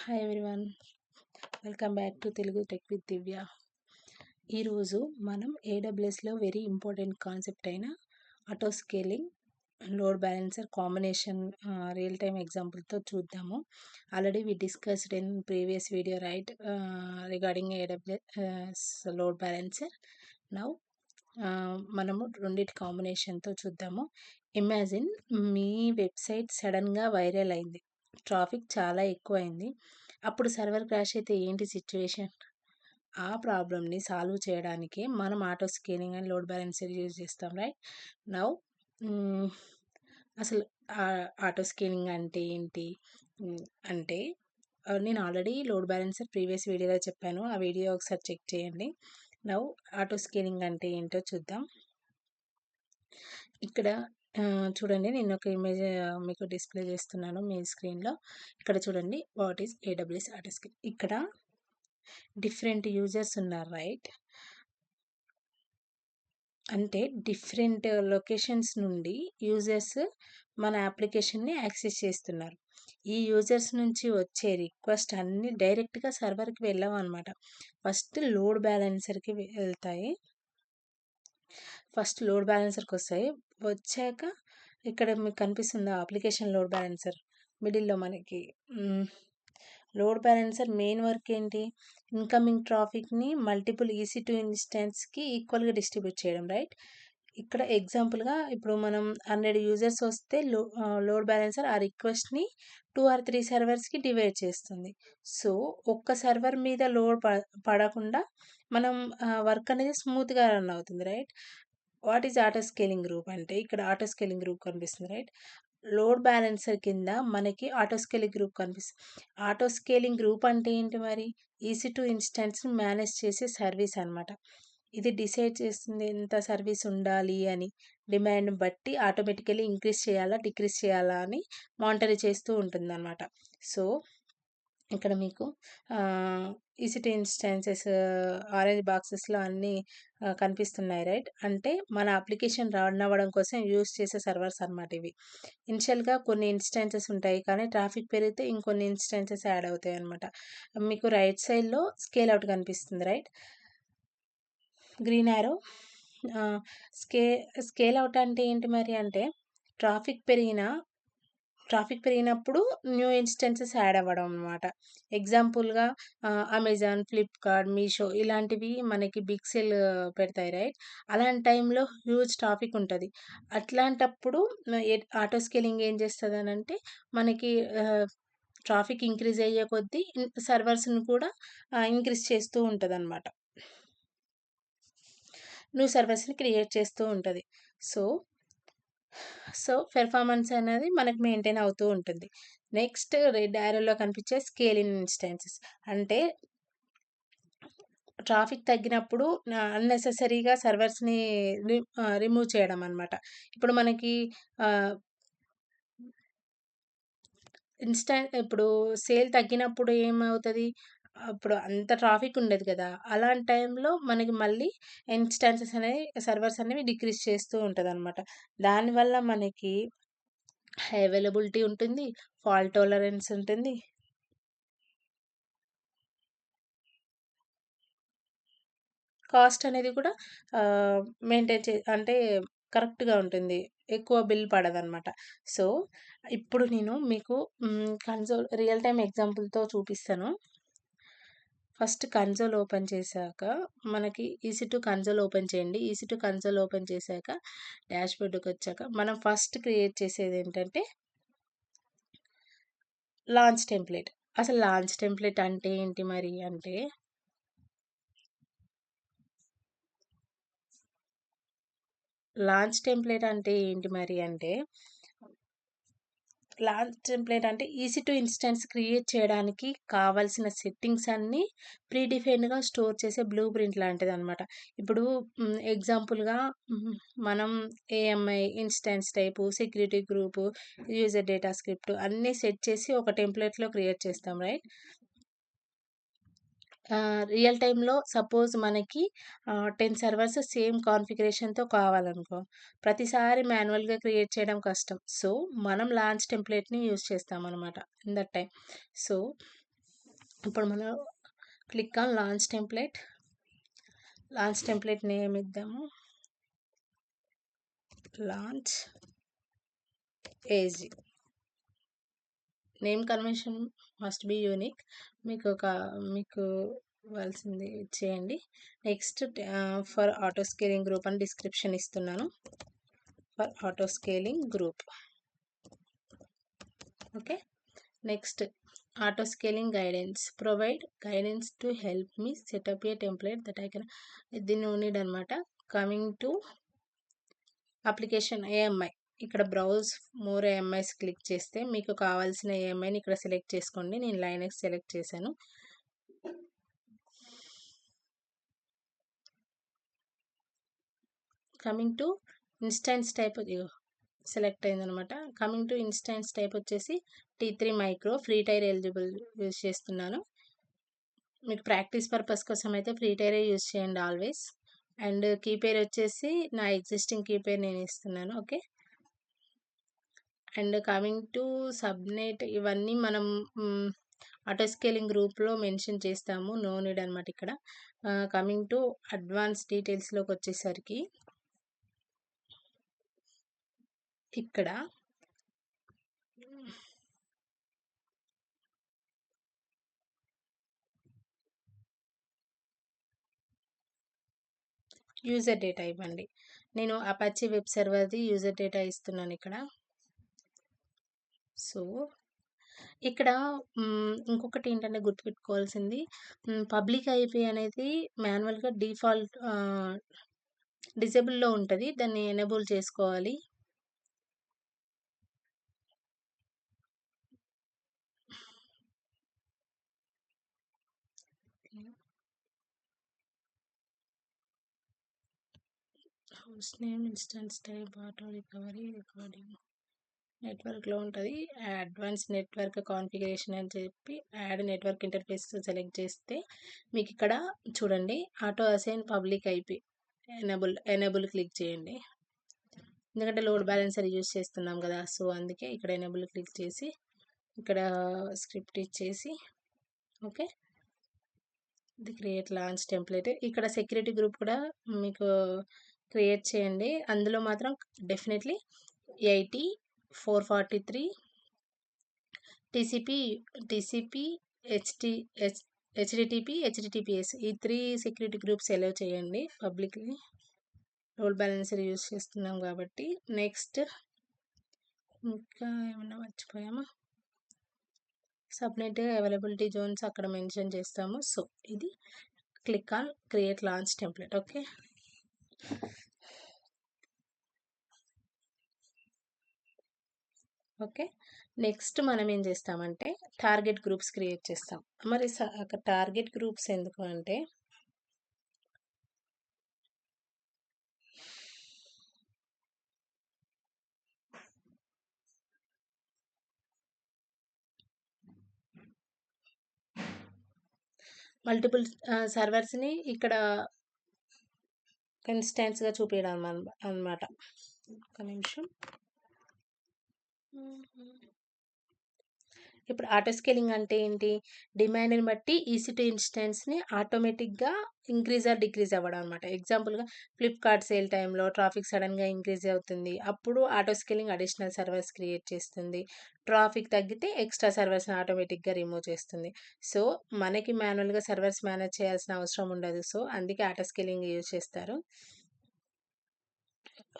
Hi everyone, welcome back to Telugu tech with Divya. ఈరోజు మనం ఏడబ్ల్యూఎస్లో వెరీ ఇంపార్టెంట్ కాన్సెప్ట్ అయిన auto scaling load balancer combination real time ఎగ్జాంపుల్తో చూద్దాము. Already we discussed in previous video right regarding AWS load balancer. Now మనము రెండింటి కాంబినేషన్తో చూద్దాము. ఇమాజిన్ మీ వెబ్సైట్ సడన్గా వైరల్ అయింది, ట్రాఫిక్ చాలా ఎక్కువైంది. అప్పుడు సర్వర్ క్రాష్ అయితే ఏంటి సిచ్యువేషన్? ఆ ప్రాబ్లమ్ని సాల్వ్ చేయడానికి మనం auto scaling and load balancer use చేస్తాం, రైట్? నౌ అసలు ఆటో స్కేలింగ్ అంటే ఏంటి అంటే నేను ఆల్రెడీ లోడ్ బ్యాలెన్సర్ ప్రీవియస్ వీడియోలో చెప్పాను, ఆ వీడియో ఒకసారి చెక్ చేయండి. నౌ ఆటో స్కేలింగ్ అంటే ఏంటో చూద్దాం. ఇక్కడ చూడండి, నేను ఒక ఇమేజ్ మీకు డిస్ప్లే చేస్తున్నాను మీ స్క్రీన్లో. ఇక్కడ చూడండి, what is AWS auto scale. ఇక్కడ డిఫరెంట్ యూజర్స్ ఉన్నారు, రైట్? అంటే డిఫరెంట్ లొకేషన్స్ నుండి యూజర్స్ మన అప్లికేషన్ని యాక్సెస్ చేస్తున్నారు. ఈ యూజర్స్ నుంచి వచ్చే రిక్వెస్ట్ అన్నీ డైరెక్ట్గా సర్వర్కి వెళ్ళవు అనమాట. ఫస్ట్ లోడ్ బ్యాలెన్సర్కి వెళ్తాయి. ఫస్ట్ లోడ్ బ్యాలెన్సర్కి వస్తాయి. వచ్చాక ఇక్కడ మీకు కనిపిస్తుందా అప్లికేషన్ లోడ్ బ్యాలెన్సర్ మిడిల్లో మనకి. లోడ్ బ్యాలెన్సర్ మెయిన్ వర్క్ ఏంటి? ఇన్కమింగ్ ట్రాఫిక్ని మల్టిపుల్ EC2 ఇన్స్టెన్స్కి ఈక్వల్గా డిస్ట్రిబ్యూట్ చేయడం, రైట్? ఇక్కడ ఎగ్జాంపుల్గా ఇప్పుడు మనం 100 యూజర్స్ వస్తే లోడ్ బ్యాలెన్సర్ ఆ రిక్వెస్ట్ని 2 or 3 సర్వర్స్కి డివైడ్ చేస్తుంది. సో ఒక్క సర్వర్ మీద లోడ్ పడకుండా మనం వర్క్ అనేది స్మూత్గా రన్ అవుతుంది, right? What is auto scaling group అంటే ఇక్కడ ఆటో స్కేలింగ్ గ్రూప్ కనిపిస్తుంది, రైట్? లోడ్ బ్యాలెన్సర్ కింద మనకి ఆటో స్కేలింగ్ గ్రూప్ కనిపిస్తుంది. ఆటో స్కేలింగ్ గ్రూప్ అంటే ఏంటి మరి? EC2 ఇన్స్టెన్స్ని మేనేజ్ చేసే సర్వీస్ అనమాట. ఇది డిసైడ్ చేస్తుంది ఎంత సర్వీస్ ఉండాలి అని. డిమాండ్ బట్టి ఆటోమేటికలీ ఇంక్రీజ్ చేయాలా డిక్రీజ్ చేయాలా అని మానిటర్ చేస్తూ ఉంటుంది అనమాట. సో ఇక్కడ మీకు EC2 ఇన్స్టాన్సెస్ ఆరెంజ్ బాక్సెస్లో అన్నీ కనిపిస్తున్నాయి, రైట్? అంటే మన అప్లికేషన్ రన్ అవ్వడం కోసం యూజ్ చేసే సర్వర్స్ అనమాట ఇవి. ఇనిషియల్గా కొన్ని ఇన్స్టాన్సెస్ ఉంటాయి, కానీ ట్రాఫిక్ పెరిగితే ఇంకొన్ని ఇన్స్టాన్సెస్ యాడ్ అవుతాయి అనమాట. మీకు రైట్ సైడ్లో స్కేల్ అవుట్ కనిపిస్తుంది, right? Green arrow. Scale out అంటే ఏంటి మరి అంటే ట్రాఫిక్ పెరిగినప్పుడు న్యూ ఇన్స్టెన్సెస్ యాడ్ అవ్వడం అనమాట. ఎగ్జాంపుల్గా అమెజాన్, ఫ్లిప్కార్ట్, మీషో ఇలాంటివి మనకి బిగ్ సేల్ పెడతాయి, రైట్? అలాంటి టైంలో హ్యూజ్ ట్రాఫిక్ ఉంటుంది. అట్లాంటప్పుడు ఆటో స్కేలింగ్ ఏం చేస్తుంది అని అంటే మనకి ట్రాఫిక్ ఇంక్రీజ్ అయ్యే కొద్దీ సర్వర్స్ని కూడా ఇంక్రీజ్ చేస్తూ ఉంటుంది అనమాట. న్యూ సర్వర్స్ని క్రియేట్ చేస్తూ ఉంటుంది. సో పెర్ఫార్మెన్స్ అనేది మనకు మెయింటైన్ అవుతూ ఉంటుంది. నెక్స్ట్ రెడ్ యారోలో కనిపించే స్కేల్ ఇన్ ఇన్స్టెన్సెస్ అంటే ట్రాఫిక్ తగ్గినప్పుడు అన్నెసెసరీగా సర్వర్స్ని రిమూవ్ చేయడం అనమాట. ఇప్పుడు మనకి ఇప్పుడు సేల్ తగ్గినప్పుడు ఏమవుతుంది? అప్పుడు అంత ట్రాఫిక్ ఉండదు కదా! అలాంటి టైంలో మనకి మళ్ళీ ఇన్స్టాన్సెస్ అనేవి సర్వర్స్ అనేవి డిక్రీజ్ చేస్తూ ఉంటదనమాట. దానివల్ల మనకి హై అవైలబిలిటీ ఉంటుంది, ఫాల్ట్ టాలరెన్స్ ఉంటుంది. కాస్ట్ అనేది కూడా మెయింటైన్ అంటే కరెక్ట్‌గా ఉంటుంది. ఎక్కువ బిల్ పడదనమాట. సో ఇప్పుడు నేను మీకు రియల్ టైమ్ ఎగ్జాంపుల్‌తో చూపిస్తాను. ఫస్ట్ కన్సోల్ ఓపెన్ చేశాక మనకి EC2 కన్సోల్ ఓపెన్ చేయండి. EC2 కన్సోల్ ఓపెన్ చేశాక డాష్‌బోర్డ్‌కి వచ్చాక మనం ఫస్ట్ క్రియేట్ చేసేది ఏంటంటే లాంచ్ టెంప్లేట్. అసలు లాంచ్ టెంప్లేట్ అంటే ఏంటి మరి అంటే లాంచ్ టెంప్లేట్ అంటే ఏంటి మరి అంటే లాంచ్ టెంప్లేట్ అంటే EC2 ఇన్స్టెన్స్ క్రియేట్ చేయడానికి కావాల్సిన సెట్టింగ్స్ అన్నీ ప్రీడిఫైన్డ్‌గా స్టోర్ చేసే బ్లూ ప్రింట్ లాంటిదనమాట. ఇప్పుడు ఎగ్జాంపుల్‌గా మనం AMI, instance type, security group, user data script అన్నీ సెట్ చేసి ఒక టెంప్లేట్‌లో క్రియేట్ చేస్తాం, రైట్? రియల్ టైమ్‌లో సపోజ్ మనకి 10 సర్వర్స్ సేమ్ కాన్ఫిగరేషన్‌తో కావాలనుకో, ప్రతిసారి మాన్యువల్‌గా క్రియేట్ చేయడం కష్టం. సో మనం లాంచ్ టెంప్లేట్‌ని యూజ్ చేస్తామనమాట ఇన్ దట్ టైమ్. సో ఇప్పుడు మనం click on launch template. Launch template name ఇద్దాము, launch AG. Name convention must be unique. మీకు ఇవ్వాల్సింది చేయండి. Next for auto scaling group అని డిస్క్రిప్షన్ ఇస్తున్నాను. For auto scaling group. Okay. Next auto scaling guidance. Provide guidance to help me set up a template that I can. ఇది no need అనమాట. Coming to application AMI. ఇక్కడ browse more ఏఎంఐస్ click చేస్తే మీకు కావాల్సిన ఏఎంఐని ఇక్కడ select చేసుకోండి. నేను Linux select చేశాను. Coming to instance type select అయిందనమాట. కమింగ్ టు ఇన్స్టెన్స్ టైప్ వచ్చేసి T3 micro free tyre eligible use చేస్తున్నాను. మీకు ప్రాక్టీస్ పర్పస్ కోసం అయితే ఫ్రీ టైరే యూజ్ చేయండి ఆల్వేస్. అండ్ కీ పేర్ వచ్చేసి నా ఎగ్జిస్టింగ్ కీ పేర్ నేను ఇస్తున్నాను. Okay. And coming to subnet, ఇవన్నీ మనం ఆటో స్కేలింగ్ గ్రూప్లో మెన్షన్ చేస్తాము, నో నీడ్ అనమాట ఇక్కడ. కమింగ్ టు అడ్వాన్స్ డీటెయిల్స్లోకి వచ్చేసరికి ఇక్కడ యూజర్ డేటా ఇవ్వండి. నేను అపాచీ వెబ్ సర్వర్ది యూజర్ డేటా ఇస్తున్నాను ఇక్కడ. సో ఇక్కడ ఇంకొకటి ఏంటంటే గుర్తుపెట్టుకోవాల్సింది, పబ్లిక్ ఐపీ అనేది మాన్యువల్గా డిఫాల్ట్ డిజేబుల్లో ఉంటుంది, దాన్ని ఎనేబుల్ చేసుకోవాలి. Host name, instance type, auto recovery, recording నెట్వర్క్లో ఉంటుంది. అడ్వాన్స్ నెట్వర్క్ కాన్ఫిగరేషన్ అని చెప్పి యాడ్ నెట్వర్క్ ఇంటర్ఫేస్ సెలెక్ట్ చేస్తే మీకు ఇక్కడ చూడండి auto assign public IP enable click చేయండి. ఎందుకంటే లోడ్ బ్యాలెన్సర్ యూజ్ చేస్తున్నాం కదా, సో అందుకే ఇక్కడ ఎనేబుల్ క్లిక్ చేసి ఇక్కడ స్క్రిప్ట్ ఇచ్చేసి ఓకే. ఇది క్రియేట్ లాంచ్ టెంప్లెట్. ఇక్కడ సెక్యూరిటీ గ్రూప్ కూడా మీకు క్రియేట్ చేయండి. అందులో మాత్రం డెఫినెట్లీ 80/443 టీసీపీ హెచ్డిటిపిఎస్ ఈ 3 సెక్యూరిటీ గ్రూప్స్ ఎలో చేయండి పబ్లిక్లీ. లోడ్ బ్యాలెన్సర్ యూజ్ చేస్తున్నాం కాబట్టి. నెక్స్ట్ ఇంకా ఏమన్నా మర్చిపోయామా? సబ్నెట్ అవైలబిలిటీ జోన్స్ అక్కడ మెన్షన్ చేస్తాము. సో ఇది click on create launch template. Okay. Okay. Next మనం ఏం చేస్తామంటే టార్గెట్ గ్రూప్స్ క్రియేట్ చేస్తాం. మరి అక్కడ టార్గెట్ గ్రూప్స్ ఎందుకు అంటే మల్టిపుల్ సర్వర్స్ని ఇక్కడ ఇన్స్టాన్స్గా చూపించడం అన్నమాట. ఒక నిమిషం. ఇప్పుడు ఆటో స్కేలింగ్ అంటే ఏంటి? డిమాండ్ని బట్టి EC2 ఇన్స్టెన్స్ని ఆటోమేటిక్గా ఇంక్రీజ్ ఆర్ డిక్రీజ్ అవ్వడం అనమాట. ఎగ్జాంపుల్గా ఫ్లిప్కార్ట్ సేల్ టైంలో ట్రాఫిక్ సడన్గా ఇంక్రీజ్ అవుతుంది, అప్పుడు auto scaling additional servers create చేస్తుంది. ట్రాఫిక్ తగ్గితే ఎక్స్ట్రా సర్వర్స్ని ఆటోమేటిక్గా రిమూవ్ చేస్తుంది. సో మనకి మాన్యువల్గా సర్వర్స్ మేనేజ్ చేయాల్సిన అవసరం ఉండదు. సో అందుకే ఆటో స్కేలింగ్ యూజ్ చేస్తారు.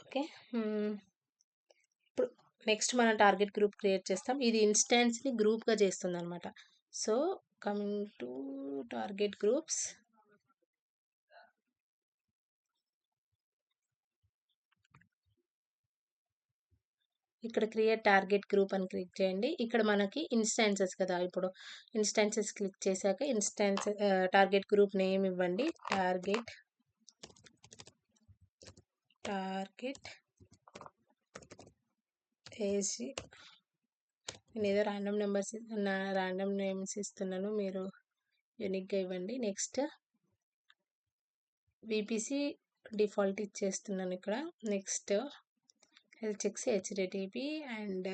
ఓకే. ఇప్పుడు నెక్స్ట్ మనం టార్గెట్ గ్రూప్ క్రియేట్ చేస్తాం. ఇది ఇన్స్టాన్స్ని గ్రూప్గా చేస్తుంది అనమాట. So coming to target groups, ఇక్కడ క్రియేట్ టార్గెట్ గ్రూప్ అని క్లిక్ చేయండి. ఇక్కడ మనకి ఇన్స్టాన్సెస్ కదా, ఇప్పుడు ఇన్స్టాన్సెస్ క్లిక్ చేశాక టార్గెట్ గ్రూప్ నేమ్ ఇవ్వండి. Target AC. నేను ఏదో ర్యాండమ్ నేమ్స్ ఇస్తున్నాను, మీరు యూనిక్గా ఇవ్వండి. నెక్స్ట్ VPC డిఫాల్ట్ ఇచ్చేస్తున్నాను ఇక్కడ. Next health checks HTTP and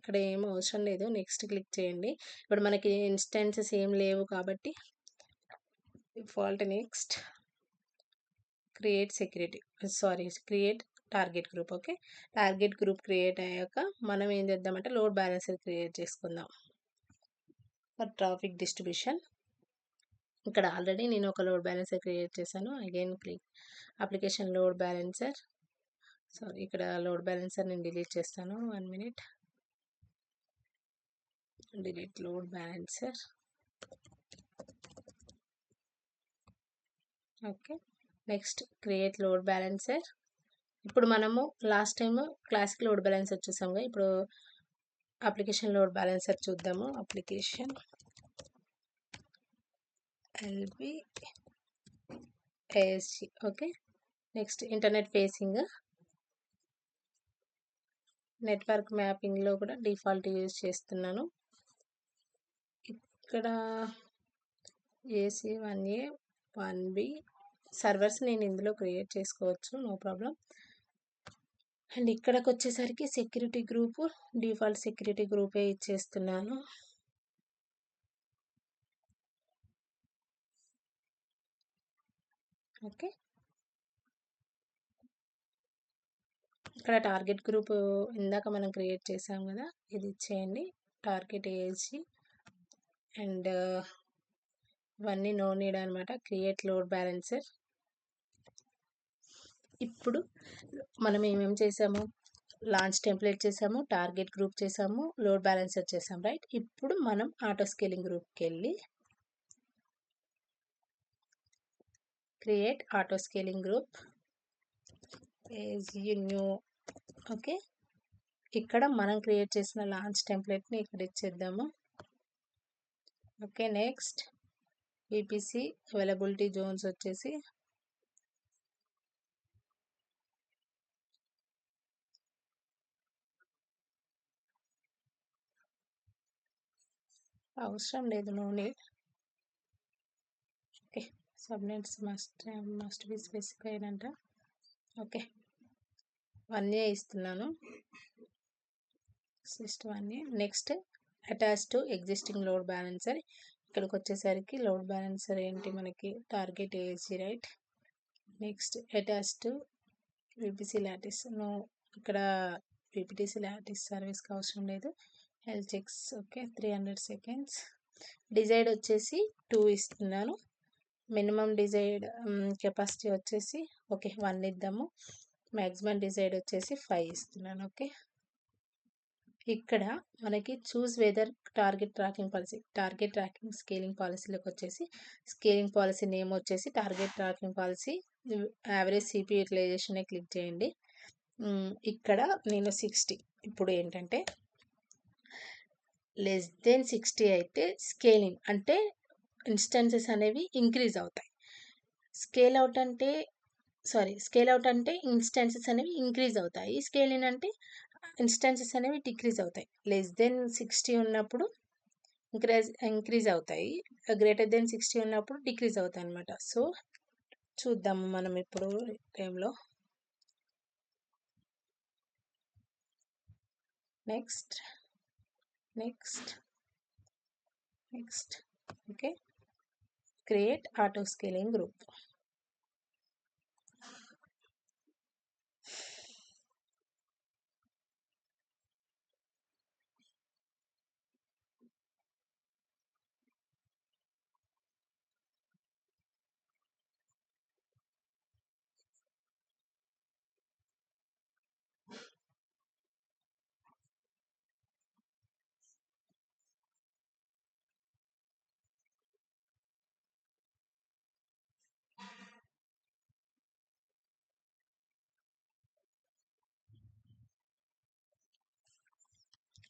ఇక్కడ ఏం అవసరం లేదు, నెక్స్ట్ క్లిక్ చేయండి. ఇప్పుడు మనకి ఇన్స్టెన్సెస్ ఏం లేవు కాబట్టి default next create security create target group. Okay, target group create అయ్యాక మనం ఏం చేద్దామంటే లోడ్ బ్యాలెన్సర్ క్రియేట్ చేసుకుందాం ఫర్ ట్రాఫిక్ డిస్ట్రిబ్యూషన్. ఇక్కడ ఆల్రెడీ నేను ఒక లోడ్ బ్యాలెన్సర్ క్రియేట్ చేశాను. Again click application load balancer. ఇక్కడ లోడ్ బ్యాలెన్సర్ నేను డిలీట్ చేస్తాను. 1 minute. Delete load balancer. Okay, next create load balancer. ఇప్పుడు మనము last time classic load balancer చూసాముగా, ఇప్పుడు అప్లికేషన్ లోడ్ బ్యాలెన్సర్ చూద్దాము. Application LB ఏఎస్జి. Okay, next internet facing. Network మ్యాపింగ్లో కూడా డిఫాల్ట్ యూజ్ చేస్తున్నాను. ఇక్కడ ఏసీ 1A 1B సర్వర్స్ నేను ఇందులో క్రియేట్ చేసుకోవచ్చు, నో ప్రాబ్లం. అండ్ ఇక్కడికి వచ్చేసరికి సెక్యూరిటీ గ్రూప్ డిఫాల్ట్ సెక్యూరిటీ గ్రూపే ఇచ్చేస్తున్నాను. ఓకే, ఇక్కడ టార్గెట్ గ్రూప్ ఇందాక మనం క్రియేట్ చేసాం కదా, ఇది ఇచ్చేయండి. టార్గెట్ ఏఎస్జి అండ్ ఇవన్నీ నో నీడ్ అనమాట. Create load balancer. ఇప్పుడు మనం ఏమేమి చేసాము, లాంచ్ టెంప్లెట్ చేసాము, టార్గెట్ గ్రూప్ చేసాము, లోడ్ బ్యాలెన్సర్ చేసాము, రైట్. ఇప్పుడు మనం ఆటో స్కేలింగ్ గ్రూప్కి వెళ్ళి create auto scaling group AG new. Okay, ఇక్కడ మనం క్రియేట్ చేసిన లాంచ్ టెంప్లెట్ని ఇక్కడ ఇచ్చేద్దాము. Okay, next VPC availability zones వచ్చేసి అవసరం లేదు, no need. Okay, subnets must be specified అంట. ఓకే, 1A ఇస్తున్నాను, system 1A. Next attach to existing load balancer. ఇక్కడికి వచ్చేసరికి లోడ్ బ్యాలెన్సర్ ఏంటి మనకి target ASG, right. Next attach to VPC lattice. No, ఇక్కడ విపిటిసి లాటిస్ సర్వీస్కి అవసరం లేదు. Health checks. Okay, 300 seconds. Desired వచ్చేసి 2 ఇస్తున్నాను. మినిమం డిజైడ్ కెపాసిటీ వచ్చేసి 1 ఇద్దాము. మ్యాక్సిమం డిజైడ్ వచ్చేసి 5 ఇస్తున్నాను. ఓకే, ఇక్కడ మనకి choose whether target tracking policy, target tracking scaling పాలసీలోకి వచ్చేసి స్కేలింగ్ పాలసీ నేమ్ వచ్చేసి target tracking policy average CPU utilization click చేయండి. ఇక్కడ నేను 60. ఇప్పుడు ఏంటంటే లెస్ దెన్ 60 అయితే స్కేలింగ్ అంటే ఇన్స్టెన్సెస్ అనేవి ఇంక్రీజ్ అవుతాయి. స్కేల్ అవుట్ అంటే ఇన్స్టెన్సెస్ అనేవి ఇంక్రీజ్ అవుతాయి. స్కేలింగ్ అంటే ఇన్స్టెన్సెస్ అనేవి డిక్రీజ్ అవుతాయి. లెస్ దెన్ 60 ఉన్నప్పుడు ఇంక్రీజ్ అవుతాయి, గ్రేటర్ దెన్ 60 ఉన్నప్పుడు డిక్రీజ్ అవుతాయి అనమాట. సో చూద్దాము మనం ఇప్పుడు టైంలో. Next. Okay, create auto scaling group.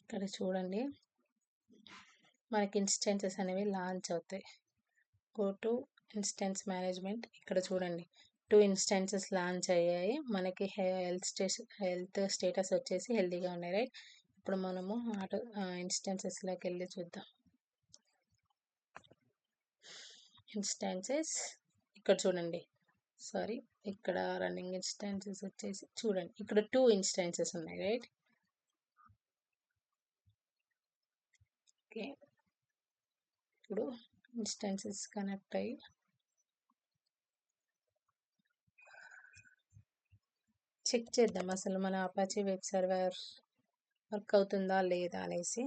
ఇక్కడ చూడండి మనకి ఇన్స్టెన్సెస్ అనేవి లాంచ్ అవుతాయి. Go to instance management. ఇక్కడ చూడండి 2 ఇన్స్టెన్సెస్ లాంచ్ అయ్యాయి. మనకి హెల్త్ స్టేటస్ వచ్చేసి హెల్తీగా ఉన్నాయి, రైట్. ఇప్పుడు మనము ఆటో ఇన్స్టెన్సెస్లోకి వెళ్ళి చూద్దాం. ఇన్స్టెన్సెస్ ఇక్కడ చూడండి, ఇక్కడ రన్నింగ్ ఇన్స్టెన్సెస్ వచ్చేసి చూడండి, ఇక్కడ 2 ఇన్స్టెన్సెస్ ఉన్నాయి, రైట్. ఓకే, ఇప్పుడు ఇన్స్టాన్సెస్ కనెక్ట్ అయ్యి చెక్ చేద్దాం అసలు మన అపాచీ వెబ్ సర్వర్ వర్క్ అవుతుందా లేదా అనేసి.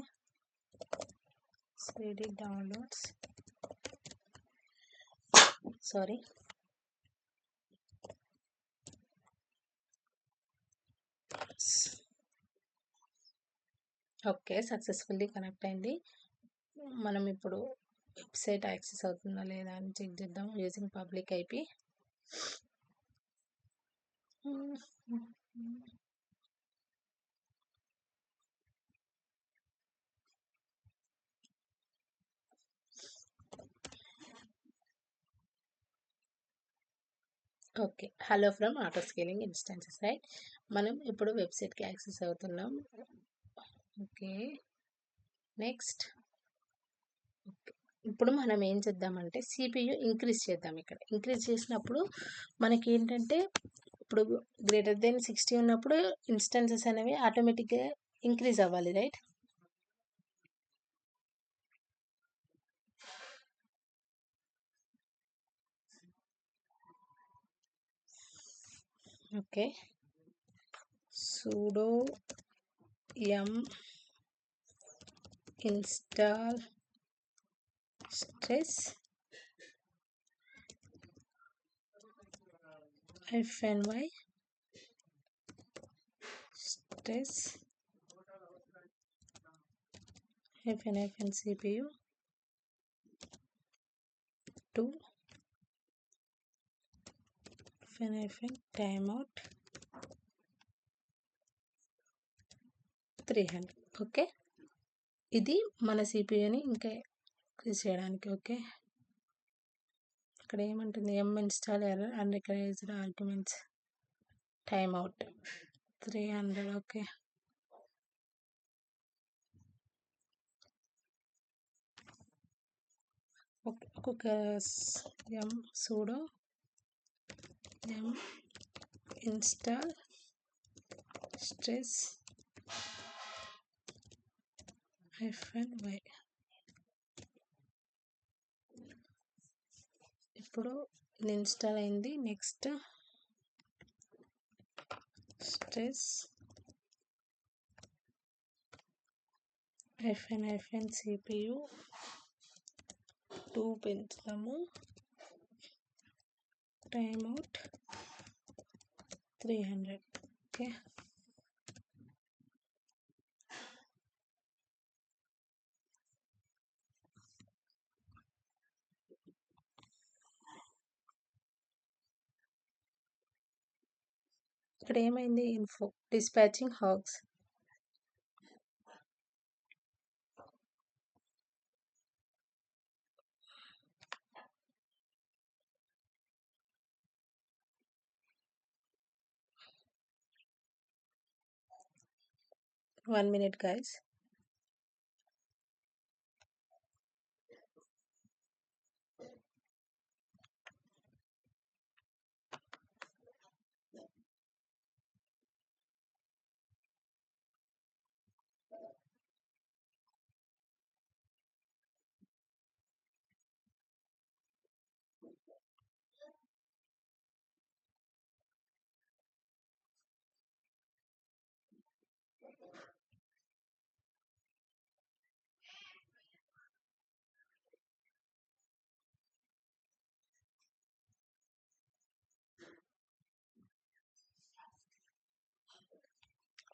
CD downloads, sorry, okay, successfully connect అయింది. మనం ఇప్పుడు వెబ్సైట్ యాక్సెస్ అవుతుందా లేదా అని చెక్ చేద్దాం using public IP. Okay, hello from auto scaling instances, right. మనం ఇప్పుడు వెబ్సైట్కి యాక్సెస్ అవుతున్నాం. Okay, next. ఓకే, ఇప్పుడు మనం ఏం చేద్దామంటే సిపియు ఇంక్రీజ్ చేద్దాం. ఇక్కడ ఇంక్రీజ్ చేసినప్పుడు మనకి ఏంటంటే ఇప్పుడు గ్రేటర్ దెన్ 60 ఉన్నప్పుడు ఇన్స్టాన్సెస్ అనేవి ఆటోమేటిక్గా ఇంక్రీజ్ అవ్వాలి, right. Okay, sudo yum install stress -y stress -cpu to -timeout 300. Okay, ఇది మన సిపియుని ఇంకా ఇంక్రీజ్ చేయడానికి. ఓకే, ఇక్కడ ఏమంటుంది, ఎం install error unrecognised arguments time out 300. Okay, ఒక్కొక్క ఎం sudo yum install stress -y. ఇప్పుడు ఇది ఇన్స్టాల్ అయింది. నెక్స్ట్ స్ట్రెస్ -cpu 2 పెంచుతాము, టైమ్ అవుట్ 300. ఓకే, ఇక్కడ ఏమైంది, info dispatching hog's. One minute, guys.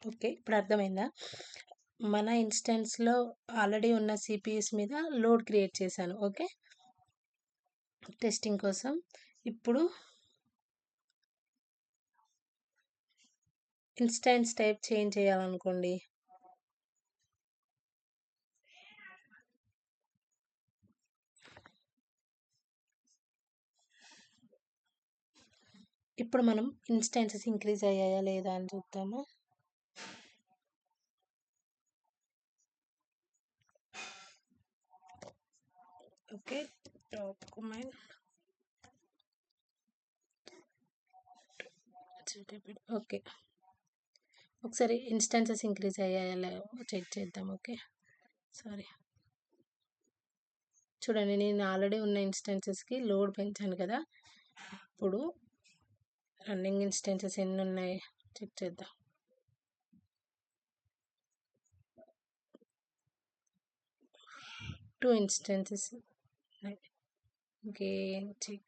Okay, ఇప్పుడు అర్థమైందా. మన ఇన్స్టెన్స్లో ఆల్రెడీ ఉన్న సిపిఎస్ మీద లోడ్ క్రియేట్ చేశాను. ఓకే, టెస్టింగ్ కోసం. ఇప్పుడు ఇన్స్టెన్స్ టైప్ చేంజ్ చేయాలనుకోండి, ఇప్పుడు మనం ఇన్స్టెన్సెస్ ఇంక్రీజ్ అయ్యాయా లేదా అని చూద్దాము. ఓకే, డాక్యుమెంట్ ఓకే, ఒకసారి ఇన్స్టెన్సెస్ ఇంక్రీజ్ అయ్యాయా లేవో చెక్ చేద్దాం. ఓకే, సారీ, చూడండి, నేను ఆల్రెడీ ఉన్న ఇన్స్టెన్సెస్కి లోడ్ పెంచాను కదా. ఇప్పుడు రన్నింగ్ ఇన్స్టెన్సెస్ ఎన్ని ఉన్నాయి చెక్ చేద్దాం. 2 ఇన్స్టెన్సెస్ ఉన్నాయి. again check.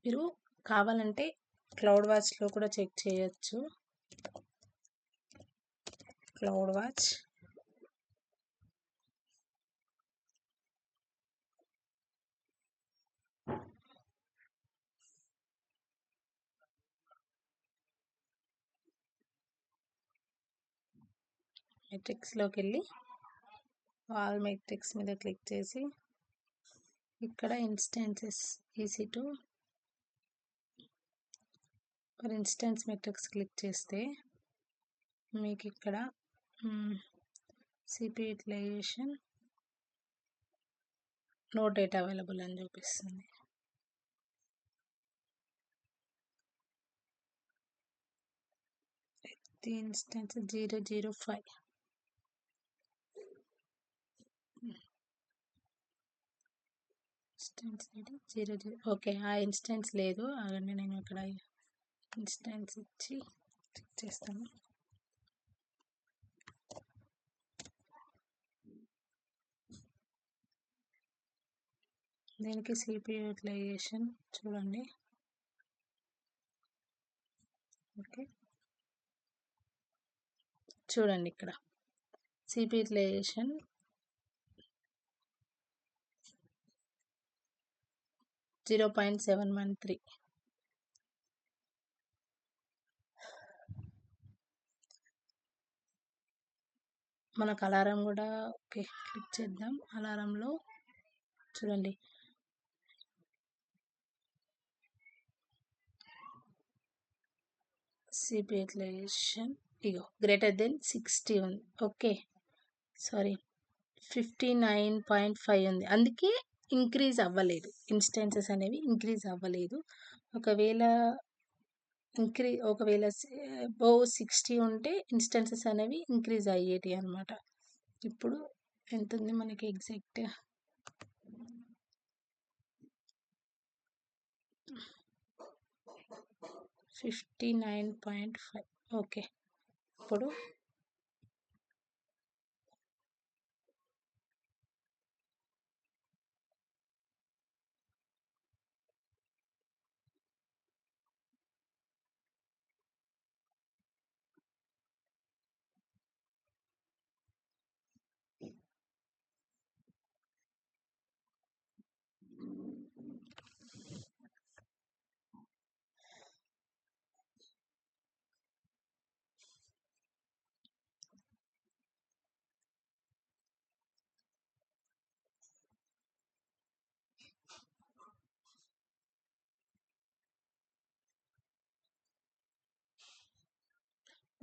మీరు కావాలంటే క్లౌడ్ వాచ్లో కూడా చెక్ చేయొచ్చు. క్లౌడ్ వాచ్ మెట్రిక్స్లోకి వెళ్ళి వాల్ మెట్రిక్స్ మీద క్లిక్ చేసి ఇక్కడ instances EC2 for instance metrics click చేస్తే మీకు ఇక్కడ CPU utilization no data available అని చూపిస్తుంది. The instance 005 instance 00. ఓకే, ఆ ఇన్స్టెన్స్ లేదు. అలాగే నేను ఇక్కడ ఇన్స్టెన్స్ ఇచ్చి చెక్ చేస్తాను. దీనికి CPU యూటిలైజేషన్ చూడండి. ఓకే, చూడండి ఇక్కడ CPU యూటిలైజేషన్ 0.713. మనకు అలారం కూడా ఓకే క్లిక్ చేద్దాం. అలారంలో చూడండి CPU యూటిలైజేషన్ ఇగో గ్రేటర్ దెన్ 60 ఉంది. ఓకే, సారీ 59.5 ఉంది. అందుకే ఇంక్రీజ్ అవ్వలేదు, ఇన్స్టెన్సెస్ అనేవి ఇంక్రీజ్ అవ్వలేదు. ఒకవేళ అబోవ్ 60 ఉంటే ఇన్స్టెన్సెస్ అనేవి ఇంక్రీజ్ అయ్యేటి అనమాట. ఇప్పుడు ఎంత ఉంది మనకి ఎగ్జాక్ట్ 59.5. ఓకే, ఇప్పుడు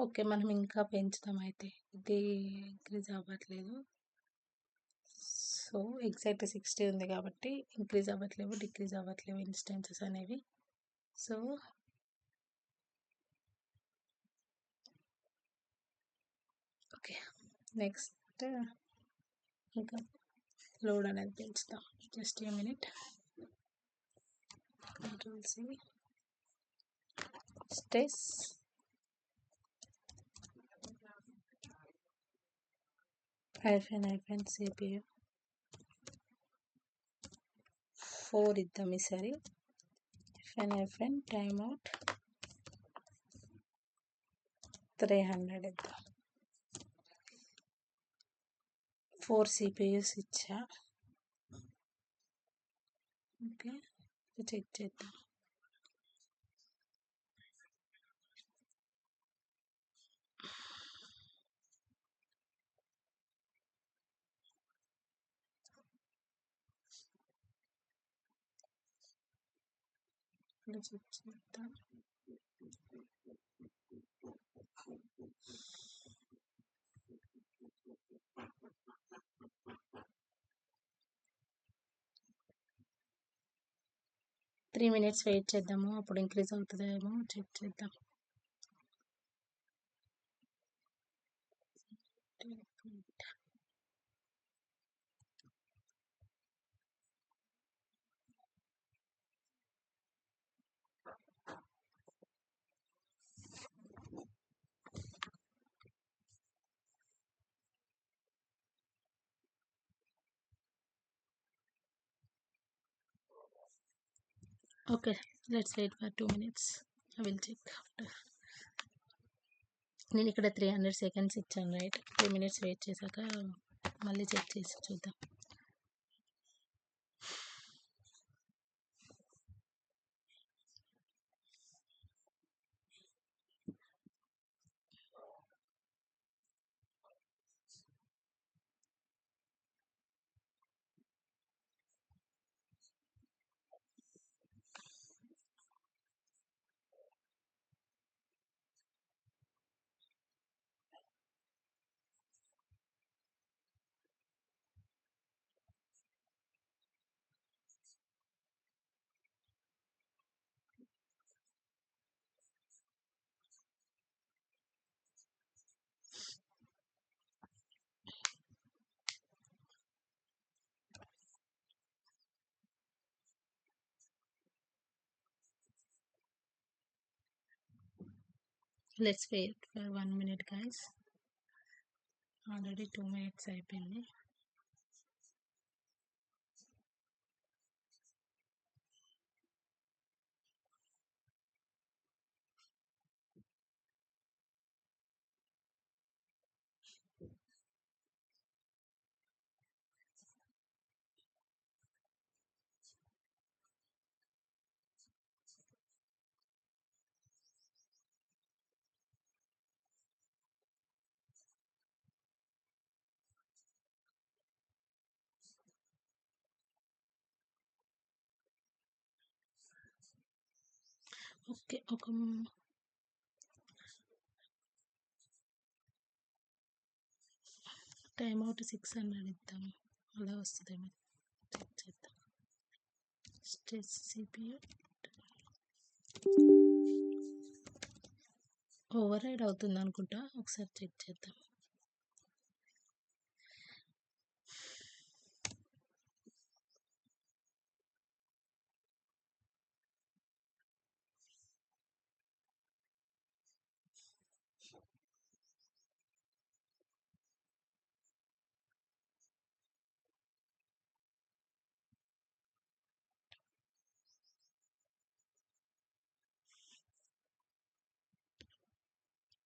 ఓకే, మనం ఇంకా పెంచుతాం. అయితే ఇది ఇంక్రీజ్ అవ్వట్లేదు. సో ఎగ్జాక్ట్ 60 ఉంది కాబట్టి ఇంక్రీజ్ అవ్వట్లేవు, డిక్రీజ్ అవ్వట్లేవు ఇన్స్టెన్సెస్ అనేవి. సో ఓకే, నెక్స్ట్ ఇంకా లోడ్ అనేది పెంచుతాం. Just a minute. Control-C stress -CPU 4 ఇద్దాం ఈసారి. టైమ్ అవుట్ 300 ఇద్దాం. 4 CPUs ఇచ్చా. ఓకే, చెక్ చేద్దాం. చెక్ చేద్దాం. 3 minutes వెయిట్ చేద్దాము, అప్పుడు ఇంక్రీజ్ అవుతుందేమో చెక్ చేద్దాం. Okay, let's wait for 2 minutes. I will check after. నేను ఇక్కడ 300 seconds ఇచ్చాను, రైట్? 2 minutes వెయిట్ చేశాక మళ్ళీ చెక్ చేసి చూద్దాం. Let's wait for 1 minute guys. Already 2 minutes అయిపోయింది. ఓకే, ఒక టైం అవుట్ 600 ఇద్దాం, అలా వస్తుందేమో చెక్ చేద్దాం. స్ట్రెస్ సిపియూ ఓవర్ రైడ్ అవుతుంది అనుకుంటా, ఒకసారి చెక్ చేద్దాం.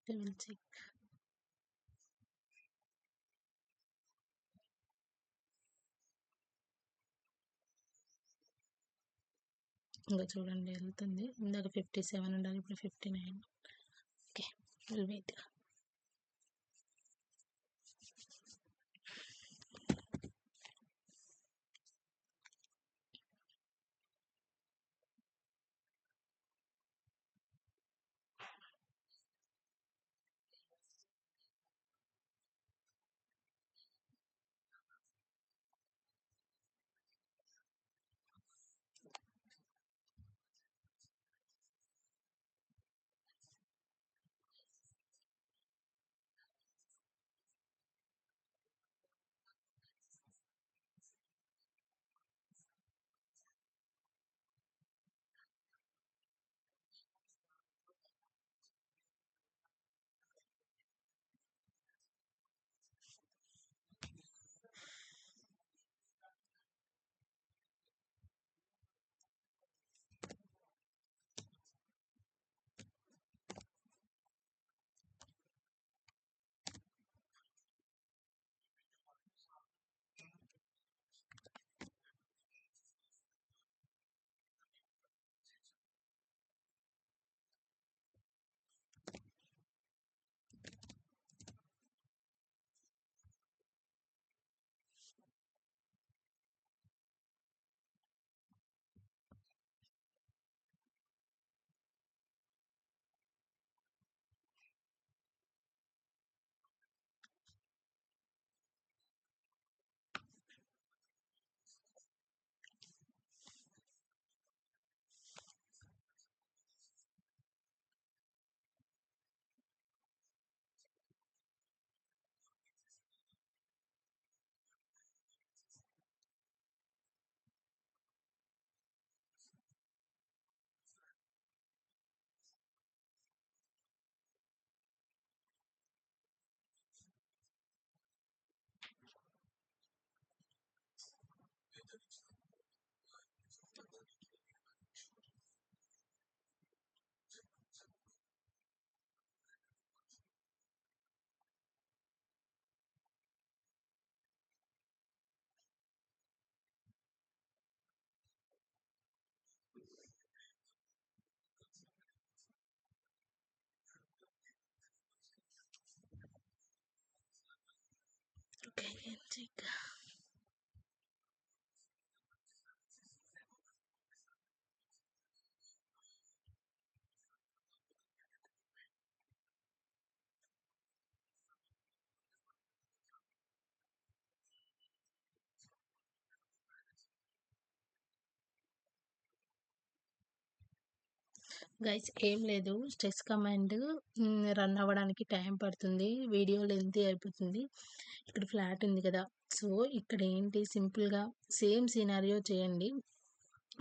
We will check. ఇంకా చూడండి వెళ్తుంది, ఇందాక 57 ఉండాలి, ఇప్పుడు 59. Okay, will wait. Check. Guys ఏం లేదు, స్ట్రెస్ కమాండ్ రన్ అవ్వడానికి టైం పడుతుంది, వీడియో లెంతీ అయిపోతుంది. ఇక్కడ ఫ్లాట్ ఉంది కదా, సో ఇక్కడ ఏంటి సింపుల్గా సేమ్ సినారియో చేయండి.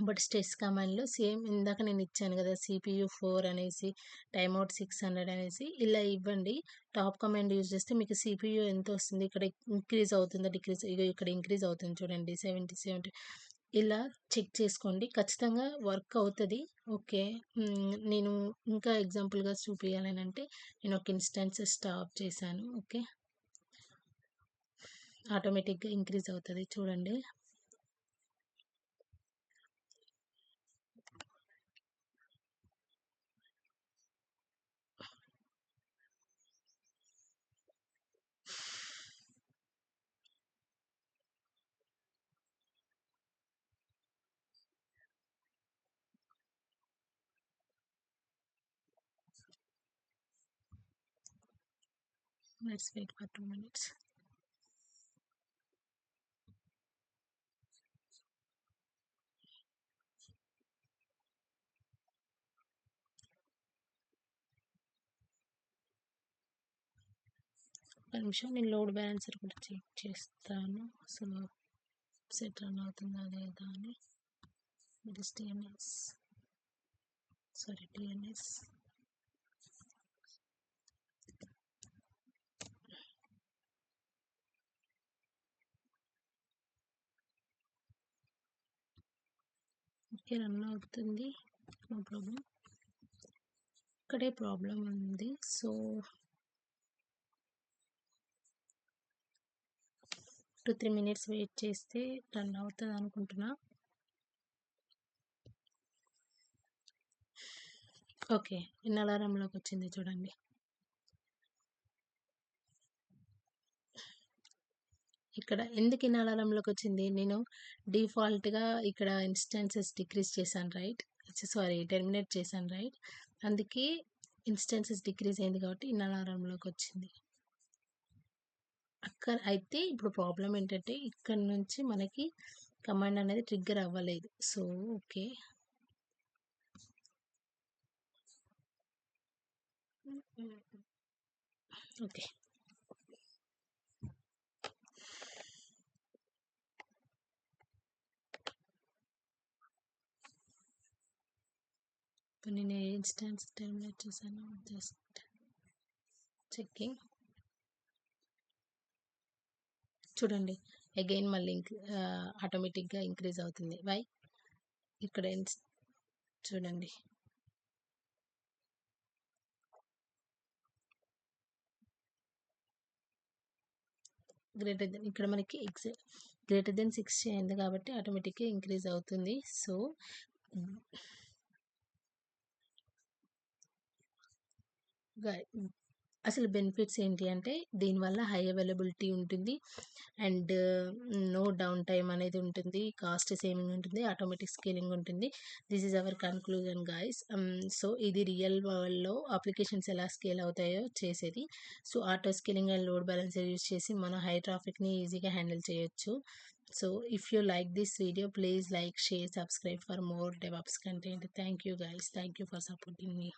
బట్ స్ట్రెస్ కమాండ్లో సేమ్ ఇందాక నేను ఇచ్చాను కదా, CPU 4 అనేసి టైమ్అవుట్ 600 అనేసి ఇలా ఇవ్వండి. టాప్ కమాండ్ యూజ్ చేస్తే మీకు CPU ఎంత వస్తుంది, ఇక్కడ ఇంక్రీజ్ అవుతుందా డిక్రీజ్, ఇక్కడ ఇంక్రీజ్ అవుతుంది చూడండి 70 ఇలా చెక్ చేసుకోండి, ఖచ్చితంగా వర్క్ అవుతుంది. ఓకే. నేను ఇంకా ఎగ్జాంపుల్గా చూపించాలని అంటే నేను ఒక ఇన్స్టెన్స్ స్టాప్ చేశాను. ఓకే, ఆటోమేటిక్గా ఇంక్రీజ్ అవుతుంది చూడండి. Let's wait for 2 minutes. ఒక నిమిషం, నేను లోడ్ బ్యాలెన్సర్ కూడా చెక్ చేస్తాను అసలు సెట్ రన్ అవుతుందా లేదా అని. It is TNS, sorry TNS. Okay, run అవుతుంది, నో ప్రాబ్లం. ఇక్కడే ప్రాబ్లం ఉంది. సో 2-3 minutes వెయిట్ చేస్తే రన్ అవుతుంది అనుకుంటున్నా. ఓకే, ఇన్ అలారంలోకి వచ్చింది చూడండి. ఇక్కడ ఎందుకు ఇన్ అలారంలోకి వచ్చింది, నేను డిఫాల్ట్గా ఇక్కడ ఇన్స్టెన్సెస్ డిక్రీజ్ చేశాను రైట్, సారీ టెర్మినేట్ చేశాను రైట్, అందుకే ఇన్స్టెన్సెస్ డిక్రీజ్ అయింది కాబట్టి ఇన్ అలారంలోకి వచ్చింది. అక్కడ అయితే ఇప్పుడు ప్రాబ్లం ఏంటంటే ఇక్కడ నుంచి మనకి కమాండ్ అనేది ట్రిగ్గర్ అవ్వలేదు. సో ఓకే, ఓకే ఇప్పుడు నేను ఏ ఇన్స్టెన్స్ టెర్మినేట్ చేశాను, జస్ట్ చెక్కింగ్. చూడండి అగైన్ మళ్ళీ ఆటోమేటిక్గా ఇంక్రీజ్ అవుతుంది. వై ఇక్కడ చూడండి గ్రేటర్ దెన్, ఇక్కడ మనకి గ్రేటర్ దెన్ 60 అయింది కాబట్టి ఆటోమేటిక్గా ఇంక్రీజ్ అవుతుంది. సో అసలు బెనిఫిట్స్ ఏంటి అంటే దీనివల్ల హై అవైలబిలిటీ ఉంటుంది అండ్ నో డౌన్ టైమ్ అనేది ఉంటుంది, కాస్ట్ సేవింగ్ ఉంటుంది, ఆటోమేటిక్ స్కేలింగ్ ఉంటుంది. This is our conclusion guys. So ఇది రియల్ వరల్డ్లో అప్లికేషన్స్ ఎలా స్కేల్ అవుతాయో చేసేది. So auto scaling and load balancer use చేసి మన హై ట్రాఫిక్ని ఈజీగా హ్యాండిల్ చేయొచ్చు. So if you like this video, please like, share, subscribe for more DevOps content. Thank you guys, thank you for supporting me.